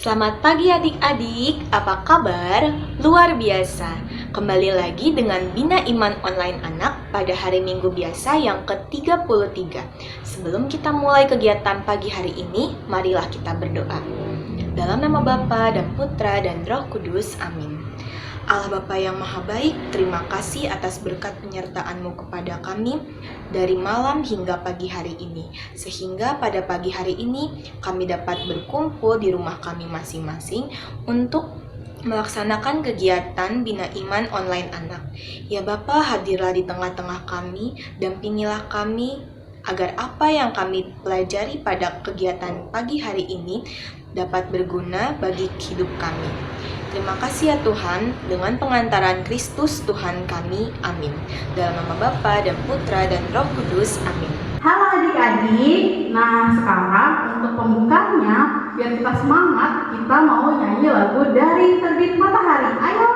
Selamat pagi adik-adik, apa kabar? Luar biasa, kembali lagi dengan Bina Iman Online Anak pada hari Minggu biasa yang ke-33. Sebelum kita mulai kegiatan pagi hari ini, marilah kita berdoa. Dalam nama Bapa dan Putra dan Roh Kudus, amin. Allah Bapa yang Maha Baik, terima kasih atas berkat penyertaan-Mu kepada kami dari malam hingga pagi hari ini. Sehingga pada pagi hari ini kami dapat berkumpul di rumah kami masing-masing untuk melaksanakan kegiatan Bina Iman Online Anak. Ya Bapa, hadirlah di tengah-tengah kami, dampingilah kami agar apa yang kami pelajari pada kegiatan pagi hari ini dapat berguna bagi hidup kami. Terima kasih ya Tuhan, dengan pengantaran Kristus Tuhan kami, amin. Dalam nama Bapa dan Putra dan Roh Kudus, amin. Halo adik-adik, nah sekarang untuk pembukanya, biar kita semangat, kita mau nyanyi lagu dari Terbit Matahari. Ayo!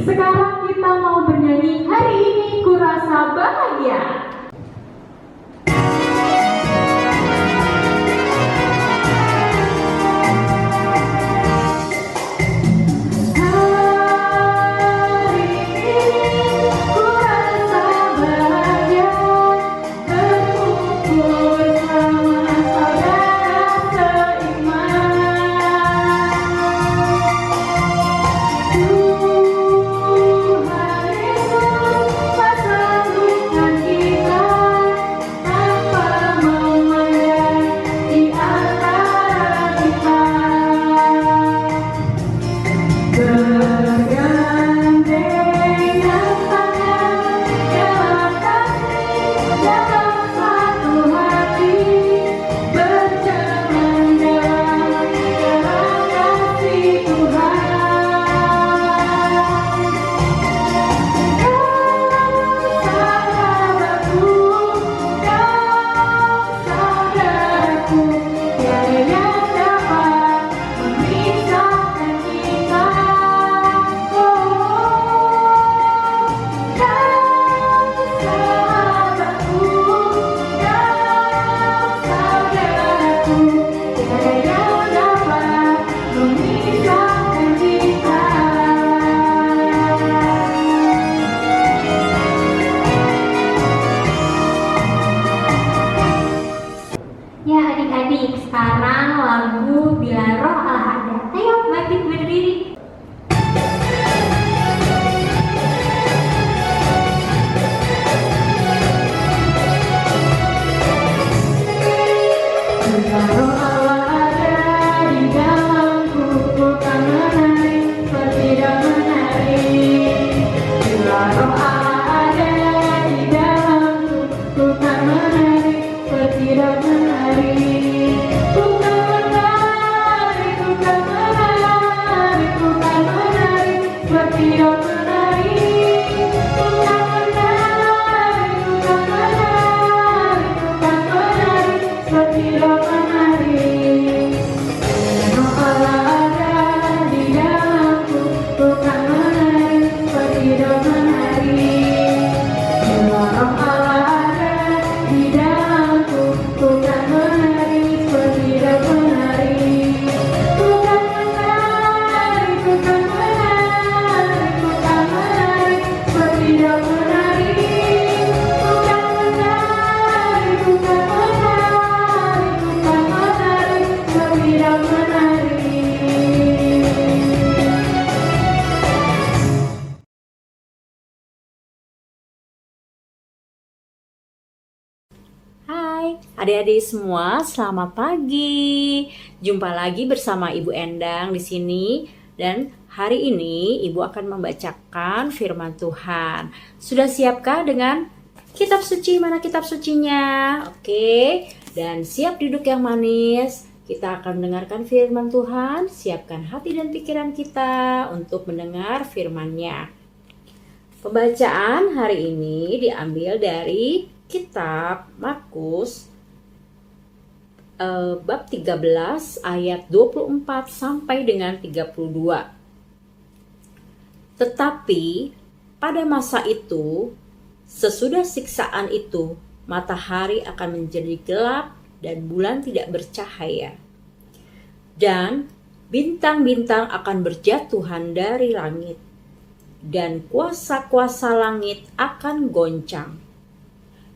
Sekarang kita mau bernyanyi Hari Ini Ku Rasa Bahagia. Sekarang lagu Bila Roh Allah Ada. Ayo bangkit berdiri. Bila Roh Allah ada di dalamku, ku kan menari, tidak menari. Bila Roh Allah ada di dalamku, ku kan menari, tidak menari. Ku kan menari. Adik-adik semua, selamat pagi. Jumpa lagi bersama Ibu Endang di sini dan hari ini Ibu akan membacakan firman Tuhan. Sudah siapkah dengan kitab suci? Mana kitab sucinya? Oke. Dan siap duduk yang manis. Kita akan mendengarkan firman Tuhan. Siapkan hati dan pikiran kita untuk mendengar firman-Nya. Pembacaan hari ini diambil dari kitab Markus bab 13 ayat 24 sampai dengan 32. Tetapi pada masa itu, sesudah siksaan itu, matahari akan menjadi gelap dan bulan tidak bercahaya. Dan bintang-bintang akan berjatuhan dari langit. Dan kuasa-kuasa langit akan goncang.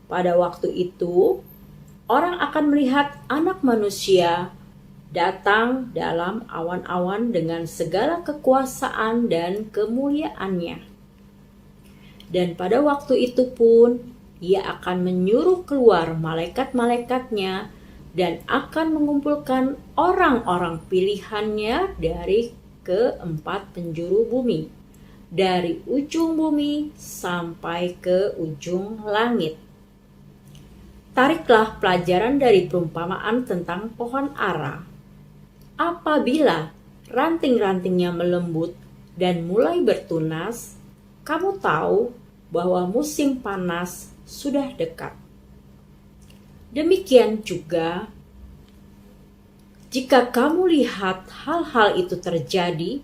Pada waktu itu, orang akan melihat Anak Manusia datang dalam awan-awan dengan segala kekuasaan dan kemuliaannya. Dan pada waktu itu pun, Ia akan menyuruh keluar malaikat-malaikatnya dan akan mengumpulkan orang-orang pilihannya dari keempat penjuru bumi, dari ujung bumi sampai ke ujung langit. Tariklah pelajaran dari perumpamaan tentang pohon ara. Apabila ranting-rantingnya melembut dan mulai bertunas, kamu tahu bahwa musim panas sudah dekat. Demikian juga, jika kamu lihat hal-hal itu terjadi,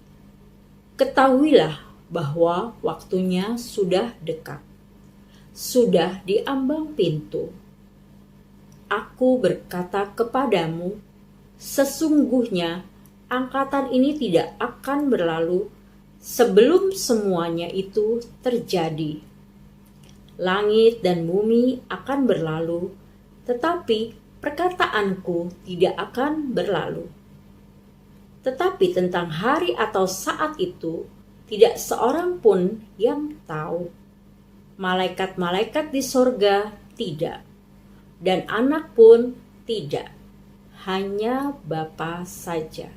ketahuilah bahwa waktunya sudah dekat, sudah di ambang pintu. Aku berkata kepadamu, sesungguhnya angkatan ini tidak akan berlalu sebelum semuanya itu terjadi. Langit dan bumi akan berlalu, tetapi perkataanku tidak akan berlalu. Tetapi tentang hari atau saat itu, tidak seorang pun yang tahu. Malaikat-malaikat di sorga tidak, dan Anak pun tidak, hanya Bapa saja.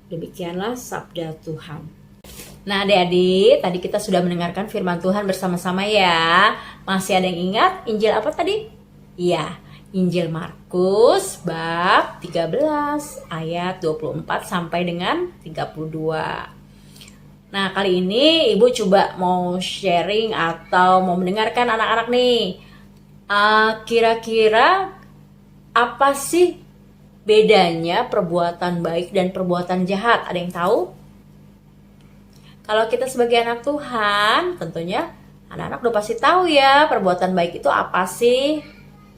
Demikianlah sabda Tuhan. Nah adik-adik, tadi kita sudah mendengarkan firman Tuhan bersama-sama ya. Masih ada yang ingat Injil apa tadi? Iya, Injil Markus bab 13 ayat 24 sampai dengan 32. Nah kali ini Ibu coba mau sharing atau mau mendengarkan anak-anak nih. Kira-kira apa sih bedanya perbuatan baik dan perbuatan jahat? Ada yang tahu? Kalau kita sebagai anak Tuhan, tentunya anak-anak udah pasti tahu ya perbuatan baik itu apa sih?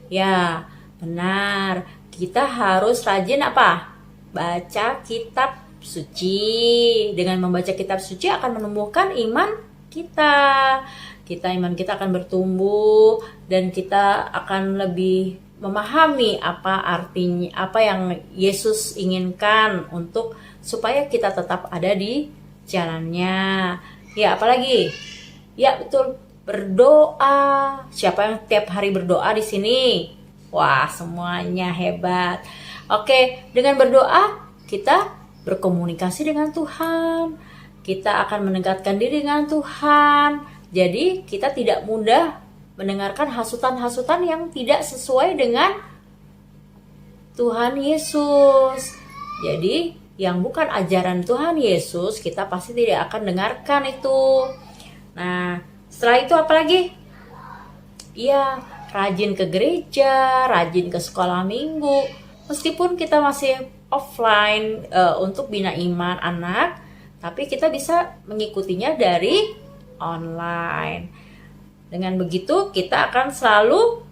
Ya, benar. Kita harus rajin apa? Baca kitab suci. Dengan membaca kitab suci akan menumbuhkan iman kita. Iman kita akan bertumbuh dan kita akan lebih memahami apa artinya, apa yang Yesus inginkan untuk supaya kita tetap ada di jalannya. Ya, apalagi? Ya, betul. Berdoa. Siapa yang tiap hari berdoa di sini? Wah, semuanya hebat. Oke, dengan berdoa kita berkomunikasi dengan Tuhan. Kita akan mendekatkan diri dengan Tuhan. Jadi kita tidak mudah mendengarkan hasutan-hasutan yang tidak sesuai dengan Tuhan Yesus. Jadi yang bukan ajaran Tuhan Yesus kita pasti tidak akan dengarkan itu. Nah setelah itu apa lagi? Iya, rajin ke gereja, rajin ke sekolah minggu. Meskipun kita masih offline untuk bina iman anak, tapi kita bisa mengikutinya dari online. Dengan begitu kita akan selalu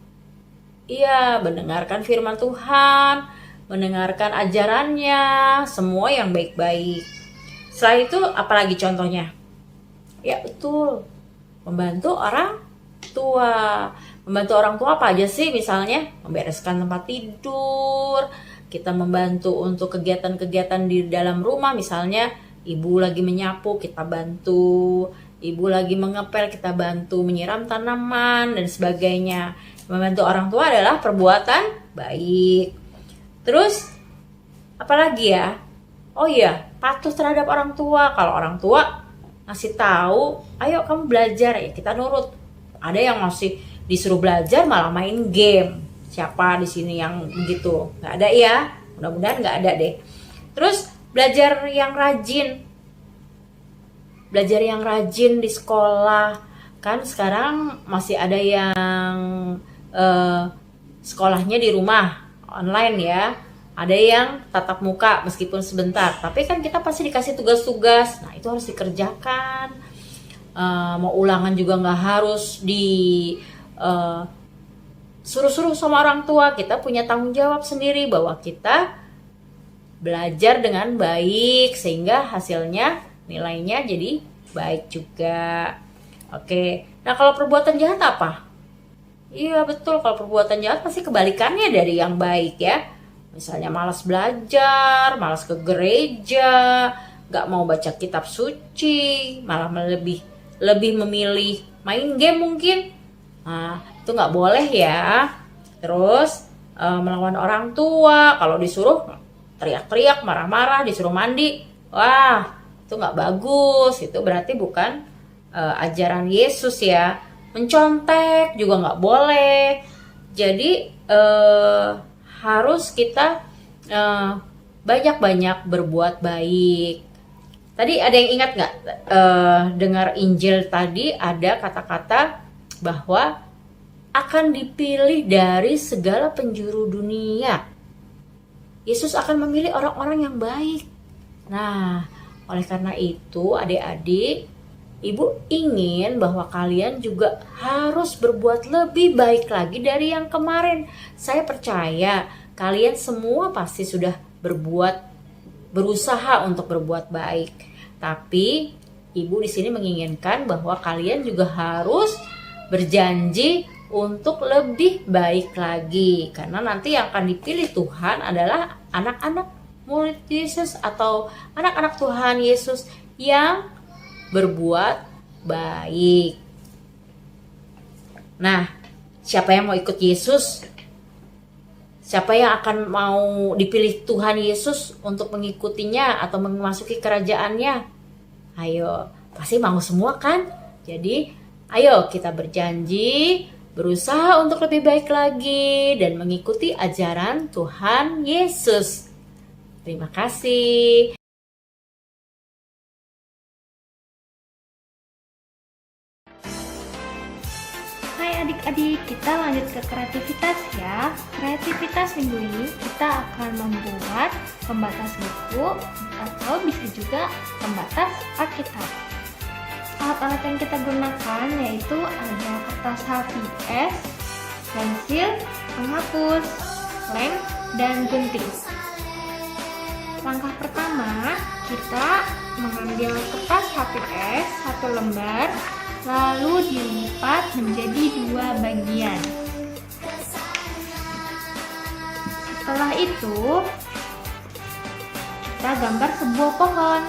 mendengarkan firman Tuhan, mendengarkan ajarannya, semua yang baik-baik. Setelah itu apalagi contohnya? Ya betul, membantu orang tua. Membantu orang tua apa aja sih? Misalnya membereskan tempat tidur, kita membantu untuk kegiatan-kegiatan di dalam rumah. Misalnya ibu lagi menyapu, kita bantu. Ibu lagi mengepel, kita bantu menyiram tanaman dan sebagainya. Membantu orang tua adalah perbuatan baik. Terus apalagi ya? Oh iya, patuh terhadap orang tua. Kalau orang tua ngasih tahu, ayo kamu belajar, ya kita nurut. Ada yang masih disuruh belajar malah main game. Siapa di sini yang begitu? Nggak ada ya? Mudah-mudahan nggak ada deh. Terus belajar yang rajin. Belajar yang rajin di sekolah. Kan sekarang masih ada yang sekolahnya di rumah, online ya. Ada yang tatap muka meskipun sebentar. Tapi kan kita pasti dikasih tugas-tugas. Nah itu harus dikerjakan. Mau ulangan juga nggak harus suruh-suruh sama orang tua. Kita punya tanggung jawab sendiri bahwa kita belajar dengan baik sehingga hasilnya nilainya jadi baik juga. Oke, nah kalau perbuatan jahat apa? Iya betul, kalau perbuatan jahat pasti kebalikannya dari yang baik ya. Misalnya malas belajar, malas ke gereja, gak mau baca kitab suci, malah lebih memilih main game mungkin. Nah, itu gak boleh ya. Terus melawan orang tua, kalau disuruh teriak-teriak, marah-marah, disuruh mandi, wah itu gak bagus. Itu berarti bukan ajaran Yesus ya. Mencontek juga gak boleh. Jadi harus kita banyak-banyak berbuat baik. Tadi ada yang ingat nggak dengar Injil tadi ada kata-kata bahwa akan dipilih dari segala penjuru dunia. Yesus akan memilih orang-orang yang baik. Nah, oleh karena itu adik-adik, Ibu ingin bahwa kalian juga harus berbuat lebih baik lagi dari yang kemarin. Saya percaya kalian semua pasti sudah berusaha untuk berbuat baik. Tapi Ibu di sini menginginkan bahwa kalian juga harus berjanji untuk lebih baik lagi. Karena nanti yang akan dipilih Tuhan adalah anak-anak murid Yesus atau anak-anak Tuhan Yesus yang berbuat baik. Nah, siapa yang mau ikut Yesus? Siapa yang akan mau dipilih Tuhan Yesus untuk mengikutinya atau memasuki kerajaannya? Ayo, pasti mau semua kan? Jadi, ayo kita berjanji, berusaha untuk lebih baik lagi dan mengikuti ajaran Tuhan Yesus. Terima kasih. Hai adik-adik, kita lanjut ke kreativitas ya. Kreativitas minggu ini kita akan membuat pembatas buku atau bisa juga pembatas Alkitab. Alat-alat yang kita gunakan yaitu ada kertas HVS, pensil, penghapus, lem, dan gunting. Langkah pertama, kita mengambil kertas HVS 1 lembar, lalu dilipat menjadi 2 bagian. Setelah itu, kita gambar sebuah pohon.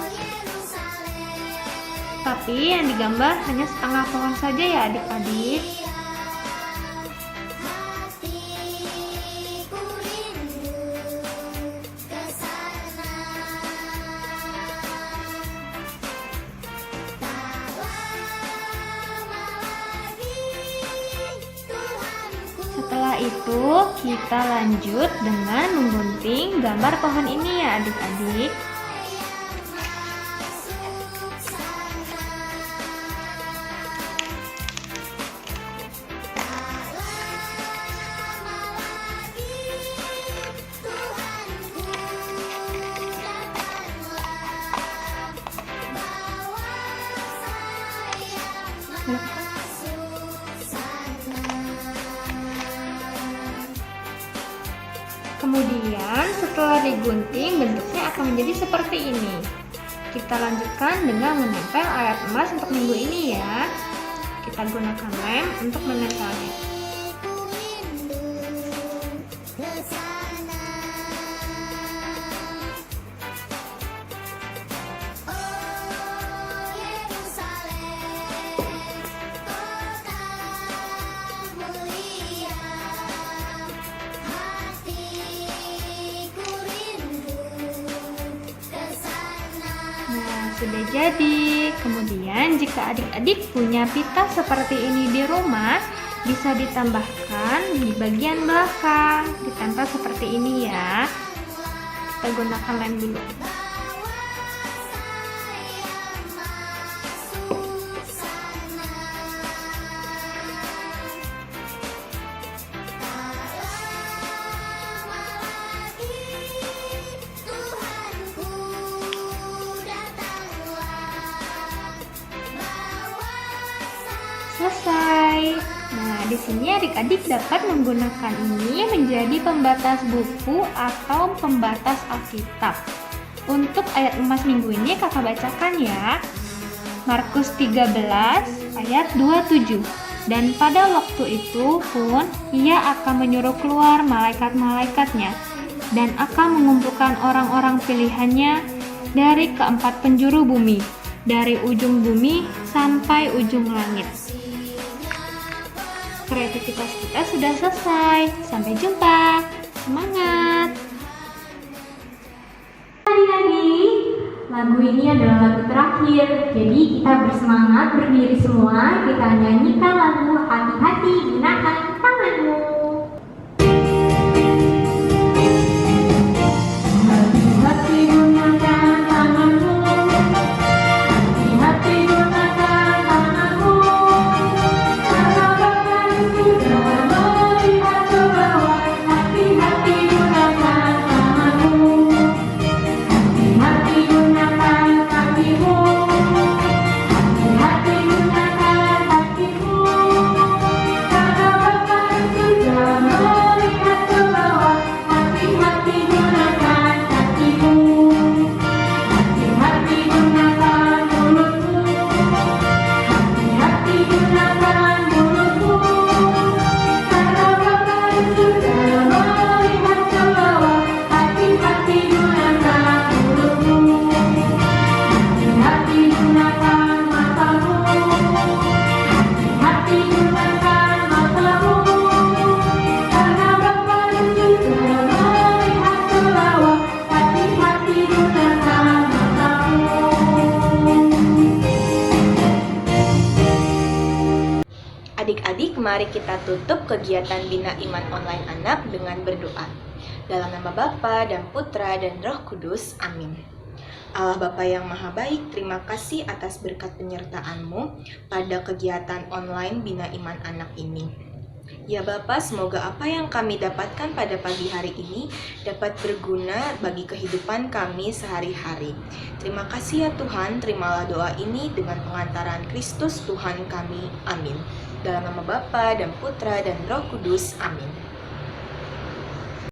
Tapi yang digambar hanya setengah pohon saja ya adik-adik. Setelah itu kita lanjut dengan menggunting gambar pohon ini ya adik-adik. Kemudian setelah digunting bentuknya akan menjadi seperti ini. Kita lanjutkan dengan menempel ayat emas untuk minggu ini ya. Kita gunakan lem untuk menempelnya. sudah jadi. Kemudian jika adik-adik punya pita seperti ini di rumah, bisa ditambahkan di bagian belakang, ditempel seperti ini ya. Kita gunakan lem dulu. Selesai. Nah, di sini adik-adik dapat menggunakan ini menjadi pembatas buku atau pembatas Alkitab. Untuk ayat emas minggu ini kakak bacakan ya. Markus 13 ayat 27. Dan pada waktu itu pun ia akan menyuruh keluar malaikat-malaikatnya dan akan mengumpulkan orang-orang pilihannya dari keempat penjuru bumi, dari ujung bumi sampai ujung langit. Kreativitas kita sudah selesai. Sampai jumpa. Semangat. Adik-adik, lagu ini adalah lagu terakhir. Jadi kita bersemangat berdiri semua. Kita nyanyikan lagu Hati-hati Gunakan Tanganmu. Hati-hati gunakan tanganmu. Hati-hati gunakan tanganmu. Karena Bapa sudah melihat ke bawah. Hati-hati gunakan tanganmu. Hati-hati gunakan kakimu. Hati-hati gunakan kakimu. Karena Bapa sudah melihat ke bawah. Hati-hati gunakan kakimu. Hati-hati gunakan mulutmu. Hati-hati gunakan mulutmu. Karena Bapa sudah melihat ke bawah. Hati-hati gunakan mulutmu. Hati-hati gunakan matamu. Hati-hati gunakan matamu. Karena Bapa sudah melihat ke bawah. Hati-hati gunakan matamu. Adik-adik, mari kita tutup kegiatan Bina Iman Online Anak dengan berdoa. Dalam nama Bapa dan Putra dan Roh Kudus, amin. Allah Bapa yang Maha Baik, terima kasih atas berkat penyertaan-Mu pada kegiatan online Bina Iman Anak ini. Ya Bapa, semoga apa yang kami dapatkan pada pagi hari ini dapat berguna bagi kehidupan kami sehari-hari. Terima kasih ya Tuhan, terimalah doa ini dengan pengantaran Kristus Tuhan kami. Amin. Dalam nama Bapa dan Putra dan Roh Kudus. Amin.